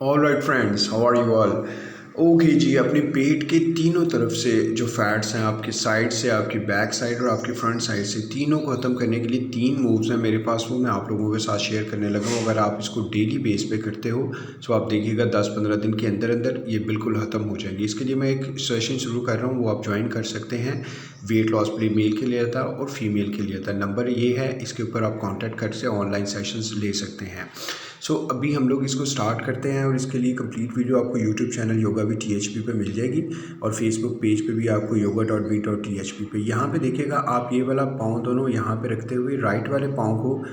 All right friends, how are you all. Okay जी, अपने पेट के तीनों तरफ से जो फैट्स हैं, आपकी साइड से, आपकी बैक साइड और आपकी फ्रंट साइड से, तीनों को ख़त्म करने के लिए 3 मूव्स हैं मेरे पास, वो मैं आप लोगों के साथ शेयर करने लगा हूँ। अगर आप इसको डेली बेस पे करते हो तो आप देखिएगा 10-15 दिन के अंदर अंदर ये बिल्कुल ख़त्म हो जाएंगे। इसके लिए मैं एक सेशन शुरू कर रहा हूँ, वो आप ज्वाइन कर सकते हैं। वेट लॉस के लिए मेल के लिए था और फीमेल के लिए था। नंबर ये है, इसके ऊपर आप कॉन्टैक्ट कर से ऑनलाइन सेशंस ले सकते हैं। अभी हम लोग इसको स्टार्ट करते हैं और इसके लिए कंप्लीट वीडियो आपको YouTube channel Yoga with THP पे मिल जाएगी और फेसबुक पेज पे भी आपको yoga.v.thp पे। यहाँ पे देखिएगा, आप ये वाला पाँव दोनों यहाँ पे रखते हुए राइट वाले पाँव को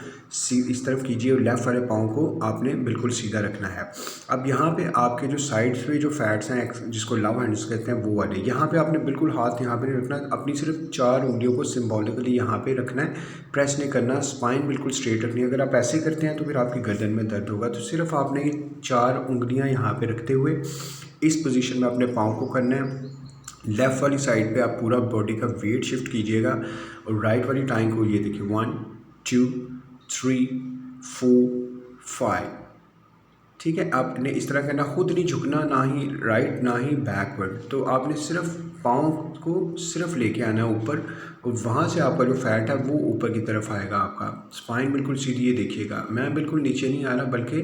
इस तरफ कीजिए और लेफ़्ट वाले पाँव को आपने बिल्कुल सीधा रखना है। अब यहाँ पे आपके जो साइड्स पे जो फैट्स हैं, जिसको लव हैंड्स कहते हैं, वो वाले यहाँ पे आपने बिल्कुल हाथ यहाँ पे नहीं रखना, अपनी सिर्फ 4 उंगलियों को सिम्बॉलिकली यहाँ पे रखना है, प्रेस नहीं करना, स्पाइन बिल्कुल स्ट्रेट रखनी है। अगर आप ऐसे करते हैं तो फिर आपकी गर्दन में दर्द होगा। तो सिर्फ आपने ये 4 उंगलियां यहाँ पे रखते हुए इस पोजीशन में अपने पाँव को करना है। लेफ़्ट वाली साइड पे आप पूरा बॉडी का वेट शिफ्ट कीजिएगा और राइट वाली टांग को ये देखिए 1 2 3 4 5। ठीक है, आपने इस तरह करना, खुद नहीं झुकना, ना ही राइट ना ही बैकवर्ड। तो आपने सिर्फ पाँव को सिर्फ लेके आना है ऊपर और वहाँ से आपका जो फैट है वो ऊपर की तरफ आएगा। आपका स्पाइन बिल्कुल सीधी, ये देखिएगा, मैं बिल्कुल नीचे नहीं आ रहा बल्कि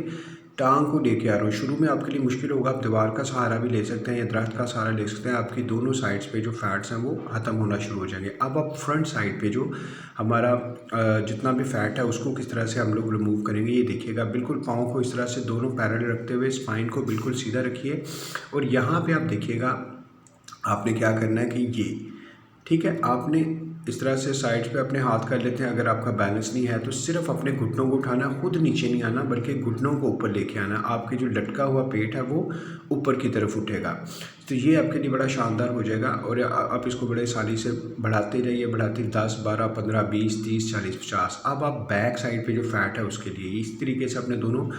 टांग को लेके आ रहा हूँ। शुरू में आपके लिए मुश्किल होगा, आप दीवार का सहारा भी ले सकते हैं या दरख्त का सहारा ले सकते हैं। आपकी दोनों साइड्स पे जो फैट्स हैं वो ख़त्म होना शुरू हो जाएंगे। अब आप फ्रंट साइड पे जो हमारा जितना भी फैट है उसको किस तरह से हम लोग रिमूव करेंगे, ये देखिएगा। बिल्कुल पाँव को इस तरह से दोनों पैरेलल रखते हुए स्पाइन को बिल्कुल सीधा रखिए और यहाँ पे आप देखिएगा आपने क्या करना है कि ये, ठीक है, आपने इस तरह से साइड पे अपने हाथ कर लेते हैं। अगर आपका बैलेंस नहीं है तो सिर्फ अपने घुटनों को उठाना, खुद नीचे नहीं आना बल्कि घुटनों को ऊपर लेके आना। आपके जो लटका हुआ पेट है वो ऊपर की तरफ उठेगा। तो ये आपके लिए बड़ा शानदार हो जाएगा और आप इसको बड़े आसानी से बढ़ाते रहिए, बढ़ाते 10 12 15 20 30 40 50। अब आप बैक साइड पे जो फैट है उसके लिए इस तरीके से अपने दोनों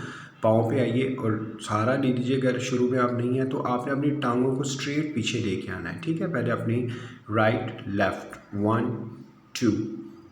पाँव पे आइए और सहारा ले लीजिए। अगर शुरू में आप नहीं हैं तो आपने अपनी टांगों को स्ट्रेट पीछे लेके आना है। ठीक है, पहले अपनी राइट लेफ़्ट 1 2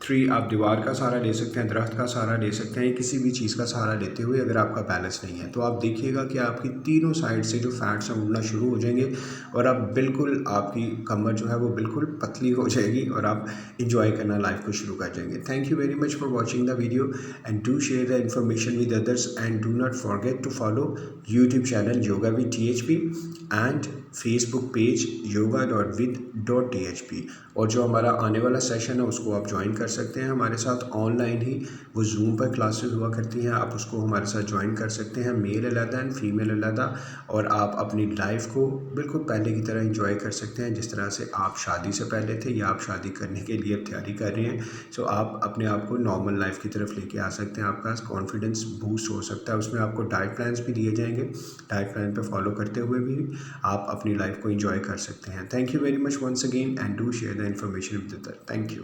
3। आप दीवार का सहारा ले सकते हैं, दरख्त का सहारा ले सकते हैं, किसी भी चीज़ का सहारा लेते हुए। अगर आपका बैलेंस नहीं है तो आप देखिएगा कि आपकी तीनों साइड से जो फैट्स हैं उड़ना शुरू हो जाएंगे और आप बिल्कुल, आपकी कमर जो है वो बिल्कुल पतली हो जाएगी और आप इंजॉय करना लाइफ को शुरू कर जाएंगे। Thank you very much for watching the video and do share the information with others and do not forget to follow YouTube channel Yoga with THP and Facebook page yoga.with.thp। और जो हमारा आने वाला सेशन है उसको आप ज्वाइन कर सकते हैं हमारे साथ ऑनलाइन ही। वो जूम पर क्लासेस हुआ करती हैं, आप उसको हमारे साथ ज्वाइन कर सकते हैं। मेल अलग एंड फीमेल अलग, और आप अपनी लाइफ को बिल्कुल पहले की तरह एंजॉय कर सकते हैं जिस तरह से आप शादी से पहले थे या आप शादी करने के लिए अब तैयारी कर रहे हैं। आप अपने आप को नॉर्मल लाइफ की तरफ लेके आ सकते हैं। आपका कॉन्फिडेंस बूस्ट हो सकता है। उसमें आपको डाइट प्लान्स भी दिए जाएंगे, डाइट प्लान पे फॉलो करते हुए भी आप अपनी लाइफ को एंजॉय कर सकते हैं। Thank you very much once again and do share the information with other. Thank you.